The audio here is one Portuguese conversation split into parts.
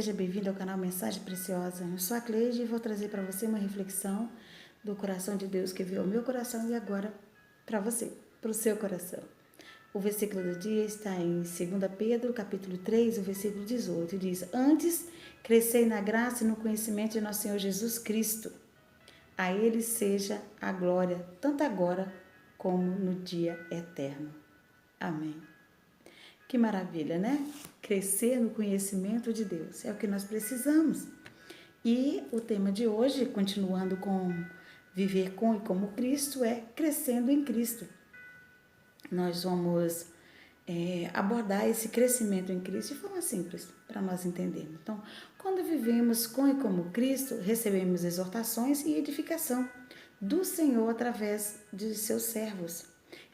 seja bem-vindo ao canal Mensagem Preciosa. Eu sou a Cleide e vou trazer para você uma reflexão do coração de Deus que veio ao meu coração e agora para você, para o seu coração. O versículo do dia está em 2 Pedro, capítulo 3, o versículo 18, diz: Antes, crescei na graça e no conhecimento de nosso Senhor Jesus Cristo. A Ele seja a glória, tanto agora como no dia eterno. Amém. Que maravilha, né? Crescer no conhecimento de Deus é o que nós precisamos. E o tema de hoje, continuando com viver com e como Cristo, é crescendo em Cristo. Nós vamos abordar esse crescimento em Cristo de forma simples, para nós entendermos. Então, quando vivemos com e como Cristo, recebemos exortações e edificação do Senhor através de seus servos.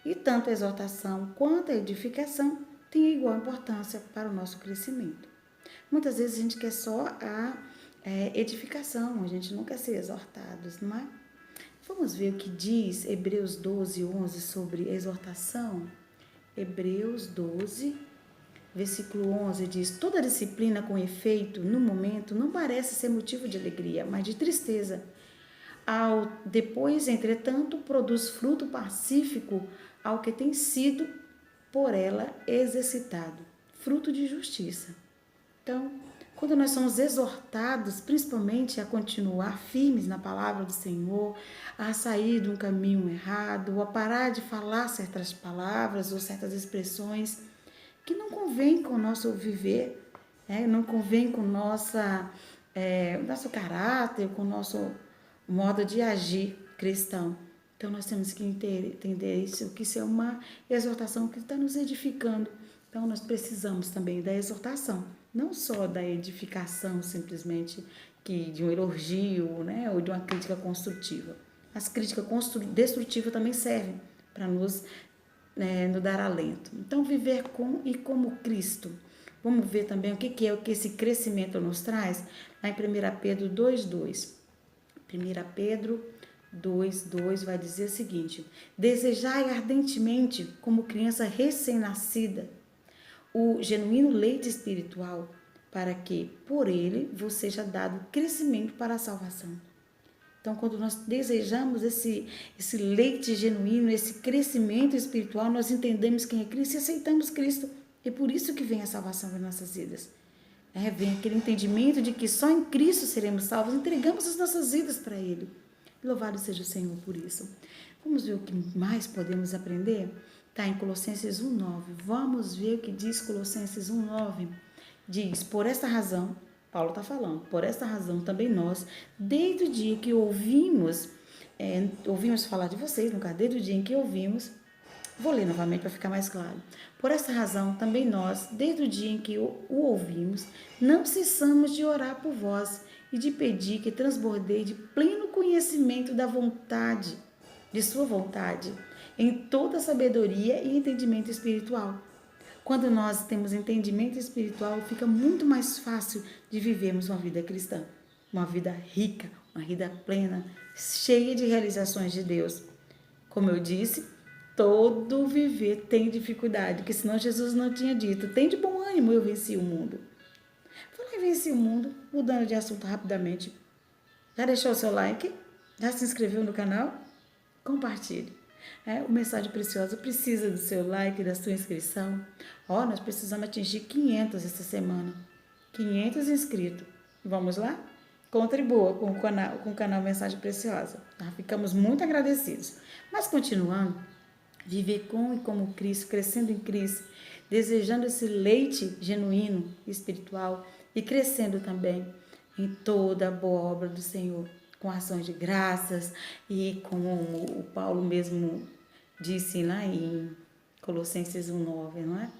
E tanto a exortação quanto a edificação tem igual importância para o nosso crescimento. Muitas vezes a gente quer só a edificação, a gente não quer ser exortados, não é? Vamos ver o que diz Hebreus 12, 11 sobre exortação. Hebreus 12, versículo 11 diz: Toda disciplina com efeito, no momento, não parece ser motivo de alegria, mas de tristeza. Depois, entretanto, produz fruto pacífico ao que tem sido por ela exercitado, fruto de justiça. Então, quando nós somos exortados, principalmente a continuar firmes na palavra do Senhor, a sair de um caminho errado, ou a parar de falar certas palavras ou certas expressões que não convêm com o nosso viver, não convém com o nosso caráter, com o nosso modo de agir cristão. Então, nós temos que entender isso, que isso é uma exortação que está nos edificando. Então, nós precisamos também da exortação, não só da edificação simplesmente de um elogio, né, ou de uma crítica construtiva. As críticas destrutivas também servem para nos dar alento. Então, viver com e como Cristo. Vamos ver também o que é o que esse crescimento nos traz, lá em 1 Pedro 2,2. 1 Pedro 2,2 vai dizer o seguinte: Desejai ardentemente, como criança recém-nascida, o genuíno leite espiritual, para que, por ele, vos seja dado crescimento para a salvação. Então, quando nós desejamos esse leite genuíno, esse crescimento espiritual, nós entendemos quem é Cristo e aceitamos Cristo. É por isso que vem a salvação em nossas vidas. Vem aquele entendimento de que só em Cristo seremos salvos, entregamos as nossas vidas para Ele. Louvado seja o Senhor por isso. Vamos ver o que mais podemos aprender? Está em Colossenses 1,9. Vamos ver o que diz Colossenses 1,9. Diz: Por esta razão, Paulo está falando, por esta razão também nós, desde o dia que ouvimos falar de vocês, no caso, desde o dia em que ouvimos, vou ler novamente para ficar mais claro. Por essa razão, também nós, desde o dia em que o ouvimos, não cessamos de orar por vós e de pedir que transbordeie de pleno conhecimento da vontade, de sua vontade, em toda sabedoria e entendimento espiritual. Quando nós temos entendimento espiritual, fica muito mais fácil de vivermos uma vida cristã, uma vida rica, uma vida plena, cheia de realizações de Deus. Como eu disse, todo viver tem dificuldade, porque senão Jesus não tinha dito: tem de bom ânimo, eu venci o mundo. Falei, venci o mundo, mudando de assunto rapidamente. Já deixou o seu like? Já se inscreveu no canal? Compartilhe. O Mensagem Preciosa precisa do seu like, da sua inscrição. Nós precisamos atingir 500 essa semana. 500 inscritos. Vamos lá? Contribua com o canal Mensagem Preciosa. Ficamos muito agradecidos. Mas continuando, viver com e como Cristo, crescendo em Cristo, desejando esse leite genuíno espiritual e crescendo também em toda a boa obra do Senhor, com ações de graças e como o Paulo mesmo disse lá em Colossenses 1,9, não é?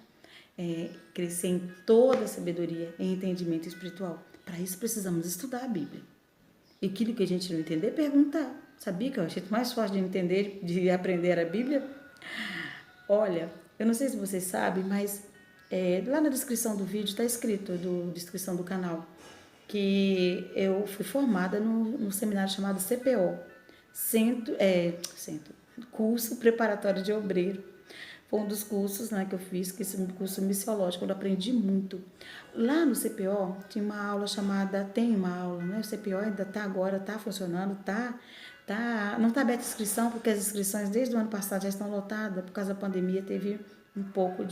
Crescer em toda a sabedoria e entendimento espiritual. Para isso precisamos estudar a Bíblia. E aquilo que a gente não entender, perguntar. Sabia que é o jeito mais fácil de entender, de aprender a Bíblia? Olha, eu não sei se vocês sabem, mas lá na descrição do vídeo está escrito, descrição do canal, que eu fui formada num seminário chamado CPO, Curso Preparatório de Obreiro. Foi um dos cursos, né, que eu fiz, que esse curso missiológico, eu aprendi muito. Lá no CPO tinha uma aula chamada, tem uma aula, né? O CPO ainda está agora, está funcionando, não está aberta a inscrição, porque as inscrições desde o ano passado já estão lotadas, por causa da pandemia teve um pouco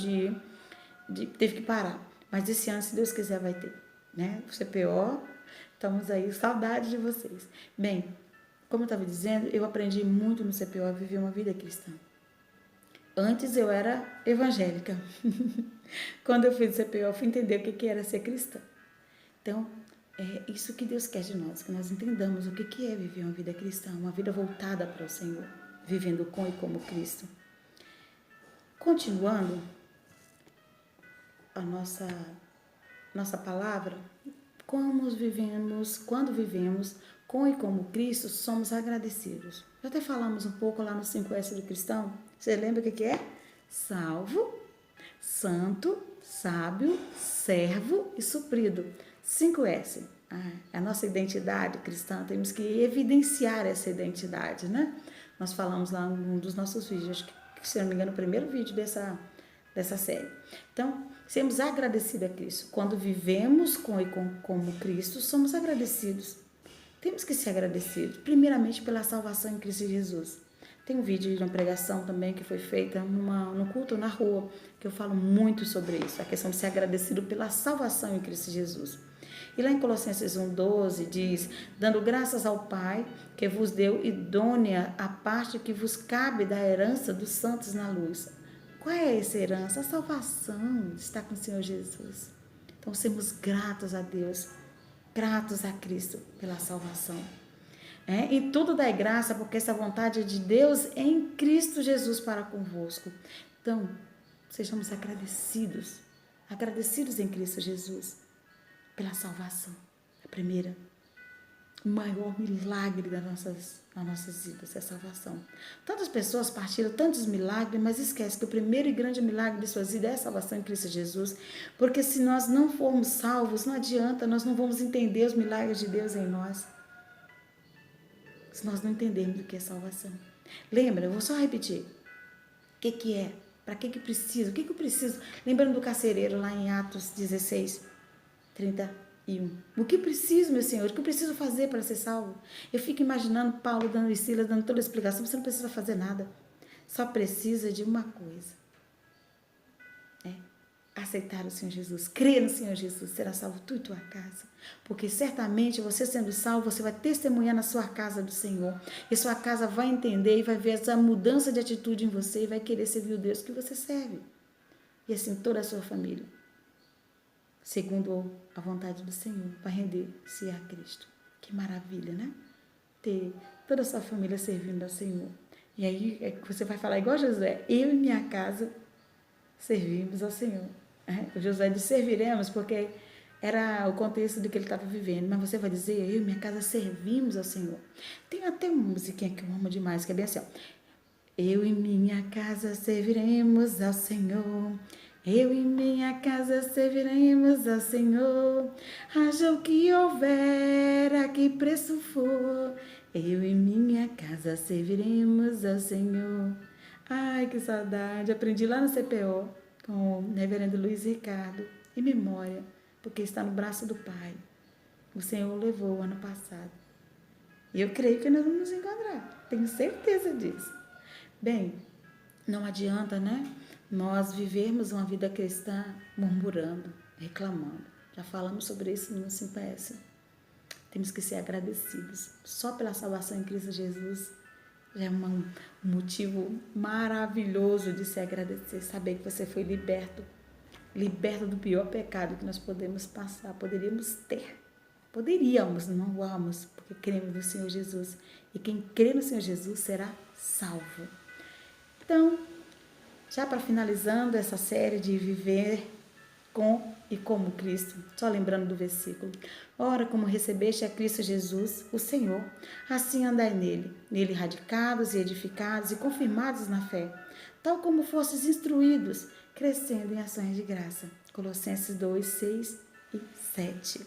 teve que parar. Mas esse ano, se Deus quiser, vai ter, né? O CPO, estamos aí, saudade de vocês. Bem, como eu estava dizendo, eu aprendi muito no CPO a viver uma vida cristã. Antes eu era evangélica. Quando eu fiz o CPO, eu fui entender o que era ser cristã. Então, é isso que Deus quer de nós, que nós entendamos o que é viver uma vida cristã, uma vida voltada para o Senhor, vivendo com e como Cristo. Continuando a nossa palavra, quando vivemos com e como Cristo, somos agradecidos. Já até falamos um pouco lá no 5S do cristão. Você lembra o que é? Salvo, santo, sábio, servo e suprido. 5S. A nossa identidade cristã, temos que evidenciar essa identidade, né? Nós falamos lá num dos nossos vídeos, acho que se não me engano, o primeiro vídeo dessa série. Então, sermos agradecidos a Cristo. Quando vivemos com e como Cristo, somos agradecidos. Temos que ser agradecidos, primeiramente pela salvação em Cristo Jesus. Tem um vídeo de uma pregação também que foi feita no culto na rua, que eu falo muito sobre isso, a questão de ser agradecido pela salvação em Cristo Jesus. E lá em Colossenses 1,12 diz, dando graças ao Pai, que vos deu idônea a parte que vos cabe da herança dos santos na luz. Qual é essa herança? A salvação está com o Senhor Jesus. Então, sermos gratos a Deus, gratos a Cristo pela salvação. E tudo dai graça, porque essa vontade é de Deus em Cristo Jesus para convosco. Então, sejamos agradecidos em Cristo Jesus pela salvação. A primeira, o maior milagre das nossas vidas é a salvação. Tantas pessoas partiram tantos milagres, mas esquece que o primeiro e grande milagre de suas vidas é a salvação em Cristo Jesus, porque se nós não formos salvos, não adianta, nós não vamos entender os milagres de Deus em nós, se nós não entendermos o que é salvação. Lembra, eu vou só repetir, o que é, para que precisa, o que eu preciso, lembrando do carcereiro lá em Atos 16, 31. O que preciso, meu Senhor? O que eu preciso fazer para ser salvo? Eu fico imaginando Paulo dando e Silas dando toda a explicação. Você não precisa fazer nada. Só precisa de uma coisa. Aceitar o Senhor Jesus. Crer no Senhor Jesus. Será salvo tu e tua casa. Porque certamente você sendo salvo, você vai testemunhar na sua casa do Senhor. E sua casa vai entender e vai ver essa mudança de atitude em você e vai querer servir o Deus que você serve. E assim toda a sua família, segundo a vontade do Senhor, para render-se a Cristo. Que maravilha, né? Ter toda a sua família servindo ao Senhor. E aí você vai falar igual Josué, eu e minha casa servimos ao Senhor. O Josué disse, serviremos, porque era o contexto do que ele estava vivendo. Mas você vai dizer, eu e minha casa servimos ao Senhor. Tem até uma musiquinha que eu amo demais, que é bem assim, ó. Eu e minha casa serviremos ao Senhor. Eu e minha casa serviremos ao Senhor, haja o que houver, a que preço for. Eu e minha casa serviremos ao Senhor. Ai, que saudade! Aprendi lá no CPO com o reverendo Luiz Ricardo, em memória, porque está no braço do Pai. O Senhor o levou ano passado. E eu creio que nós vamos nos encontrar, tenho certeza disso. Bem, não adianta, né? Nós vivermos uma vida cristã murmurando, reclamando. Já falamos sobre isso no 5S. Temos que ser agradecidos. Só pela salvação em Cristo Jesus já é um motivo maravilhoso de se agradecer. Saber que você foi liberto do pior pecado que nós podemos passar, poderíamos ter. Poderíamos, não vamos, porque cremos no Senhor Jesus. E quem crê no Senhor Jesus será salvo. Então, já para finalizando essa série de viver com e como Cristo, só lembrando do versículo. Ora, como recebeste a Cristo Jesus, o Senhor, assim andai nele radicados e edificados e confirmados na fé, tal como fostes instruídos, crescendo em ações de graça. Colossenses 2, 6 e 7.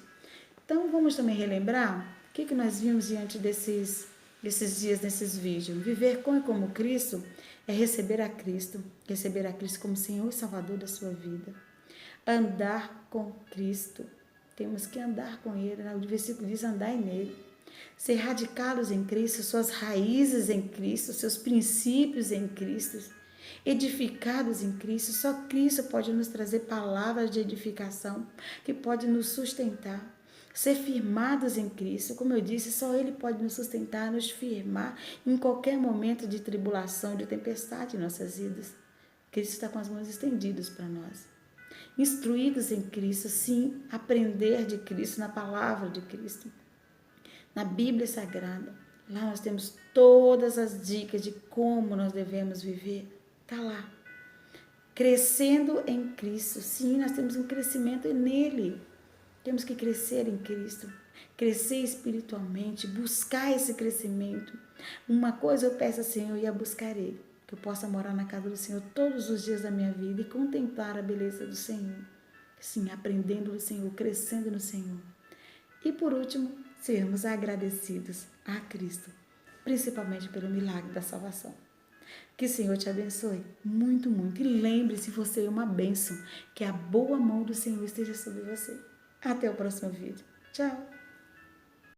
Então, vamos também relembrar o que nós vimos diante desses dias, nesses vídeos. Viver com e como Cristo é receber a Cristo como Senhor e Salvador da sua vida. Andar com Cristo. Temos que andar com Ele, né? O versículo diz andar nele. Ser radicados em Cristo, suas raízes em Cristo, seus princípios em Cristo, edificados em Cristo. Só Cristo pode nos trazer palavras de edificação, que pode nos sustentar. Ser firmados em Cristo, como eu disse, só Ele pode nos sustentar, nos firmar em qualquer momento de tribulação, de tempestade em nossas vidas. Cristo está com as mãos estendidas para nós. Instruídos em Cristo, sim, aprender de Cristo, na palavra de Cristo, na Bíblia Sagrada. Lá nós temos todas as dicas de como nós devemos viver. Está lá. Crescendo em Cristo, sim, nós temos um crescimento nele. Temos que crescer em Cristo, crescer espiritualmente, buscar esse crescimento. Uma coisa eu peço ao Senhor e a buscarei, que eu possa morar na casa do Senhor todos os dias da minha vida e contemplar a beleza do Senhor. Sim, aprendendo do Senhor, crescendo no Senhor. E por último, sermos agradecidos a Cristo, principalmente pelo milagre da salvação. Que o Senhor te abençoe muito, muito. E lembre-se, você é uma bênção, que a boa mão do Senhor esteja sobre você. Até o próximo vídeo. Tchau!